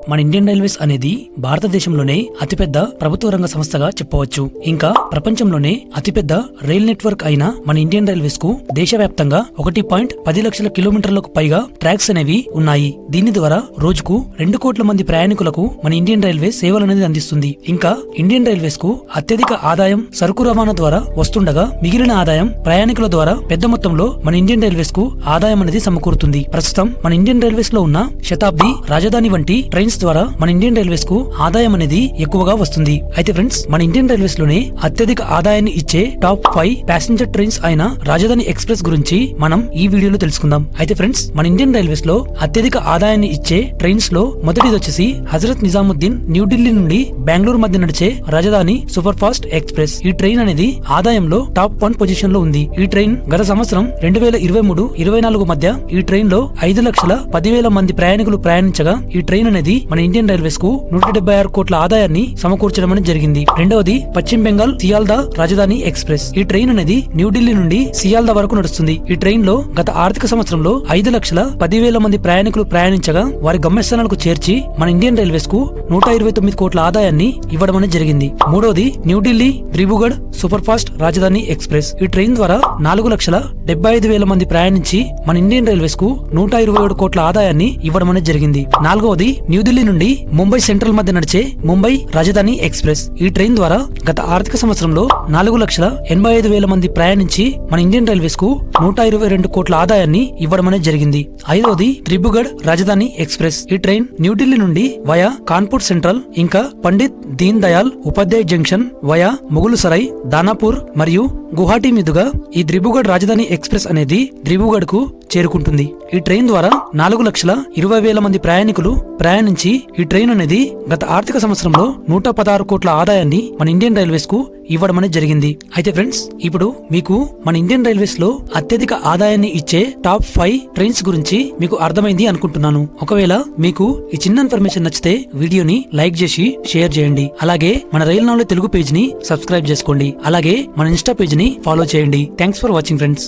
మన Indian railways అనేది భారతదేశంలోనే అతిపెద్ద ప్రభుత్వ రంగ సంస్థగా చెప్పవచ్చు. ఇంకా ప్రపంచంలోనే అతిపెద్ద రైల్ నెట్వర్క్ అయిన మన ఇండియన్ రైల్వేస్ కు దేశవ్యాప్తంగా 1.10 లక్షల కిలోమీటర్లకు పైగా ట్రాక్స్ అనేవి ఉన్నాయి. దీని ద్వారా రోజుకు 2 కోట్ల మంది ప్రయాణికులకు మన ఇండియన్ రైల్వే సేవలు అనేది అందిస్తుంది. ఇంకా ఇండియన్ రైల్వేస్ కు అత్యధిక ఆదాయం సరుకు రవాణా ద్వారా వస్తుండగా మిగిలిన ఆదాయం ప్రయాణికుల ద్వారా పెద్ద మొత్తంలో మన ఇండియన్ రైల్వేస్ కు ఆదాయం అనేది సమకూరుతుంది. ప్రస్తుతం మన ఇండియన్ రైల్వేస్ లో ఉన్న శతాబ్ది, రాజధాని వంటి ట్రైన్స్ ద్వారా మన ఇండియన్ రైల్వేస్ కు ఆదాయం అనేది ఎక్కువగా వస్తుంది. అయితే ఫ్రెండ్స్, మన ఇండియన్ రైల్వేస్ లోనే అత్యధిక ఆదాయాన్ని ఇచ్చే టాప్ 5 ప్యాసింజర్ ట్రైన్స్ అయిన రాజధాని ఎక్స్ప్రెస్ గురించి మనం ఈ వీడియోలో తెలుసుకుందాం. అయితే ఫ్రెండ్స్, మన ఇండియన్ రైల్వేస్ లో అత్యధిక ఆదాయాన్ని ఇచ్చే ట్రైన్స్ లో మొదటిది వచ్చేసి హజరత్ నిజాముద్దీన్ న్యూఢిల్లీ నుండి బెంగళూరు మధ్య నడిచే రాజధాని సూపర్ ఫాస్ట్ ఎక్స్ప్రెస్. ఈ ట్రైన్ అనేది ఆదాయంలో టాప్ 1 పొజిషన్ లో ఉంది. ఈ ట్రైన్ గత సంవత్సరం 2023-24 మధ్య ఈ ట్రైన్ లో 5,10,000 మంది ప్రయాణికులు ప్రయాణించగా ఈ ట్రైన్ అనేది మన ఇండియన్ రైల్వేస్ కు 176 కోట్ల ఆదాయాన్ని సమకూర్చడం అనేది జరిగింది. రెండవది పశ్చిమ బెంగాల్ సియాల్దా రాజధాని ఎక్స్ప్రెస్. ఈ ట్రైన్ అనేది న్యూఢిల్లీ నుండి సియాల్దా వరకు నడుస్తుంది. ఈ ట్రైన్ లో గత ఆర్థిక సంవత్సరంలో 5,10,000 మంది ప్రయాణికులు ప్రయాణించగా వారి గమ్యస్థానాలకు చేర్చి మన ఇండియన్ రైల్వేస్ కు 129 కోట్ల ఆదాయాన్ని ఇవ్వడం అనేది జరిగింది. మూడవది న్యూఢిల్లీ దిబ్రూగఢ్ సూపర్ ఫాస్ట్ రాజధాని ఎక్స్ప్రెస్. ఈ ట్రైన్ ద్వారా 4,75,000 మంది ప్రయాణించి మన ఇండియన్ రైల్వేస్ కు 127 కోట్ల ఆదాయాన్ని ఇవ్వడం అనేది జరిగింది. నాలుగవది న్యూఢిల్లీ నుండి ముంబై సెంట్రల్ మధ్య నడిచే ముంబై రాజధాని ఎక్స్ప్రెస్. ఈ ట్రైన్ ద్వారా గత ఆర్థిక సంవత్సరంలో 4,85,000 మంది ప్రయాణించి మన ఇండియన్ రైల్వేస్ కు 122 కోట్ల ఆదాయాన్ని ఇవ్వడం అనేది జరిగింది. ఐదవది దిబ్రూగఢ్ రాజధాని ఎక్స్ప్రెస్. ఈ ట్రైన్ న్యూఢిల్లీ నుండి వయా కాన్పూర్ సెంట్రల్ ఇంకా పండిత్ దీన్ దయాల్ ఉపాధ్యాయ్ జంక్షన్ వయా ముగులుసరై, దానాపూర్ మరియు గువాహటి మీదుగా ఈ దిబ్రూగఢ్ రాజధాని ఎక్స్ప్రెస్ అనేది దిబ్రూగఢ్ కు చేరుకుంటుంది. ఈ ట్రైన్ ద్వారా 4,20,000 మంది ప్రయాణికులు ప్రయాణించి ఈ ట్రైన్ అనేది గత ఆర్థిక సంవత్సరంలో 116 కోట్ల ఆదాయాన్ని మన ఇండియన్ రైల్వేస్ కు ఇవ్వడం అనేది జరిగింది. అయితే ఫ్రెండ్స్, ఇప్పుడు మీకు మన ఇండియన్ రైల్వేస్ లో అత్యధిక ఆదాయాన్ని ఇచ్చే టాప్ 5 ట్రైన్స్ గురించి మీకు అర్థమైంది అనుకుంటున్నాను. ఒకవేళ మీకు ఈ చిన్న ఇన్ఫర్మేషన్ నచ్చితే వీడియోని లైక్ చేసి షేర్ చేయండి. అలాగే మన రైల్ నాలెడ్జ్ తెలుగు పేజ్ ని సబ్స్క్రైబ్ చేసుకోండి. అలాగే మన ఇన్స్టా పేజ్ ని ఫాలో చేయండి. Thanks for watching friends.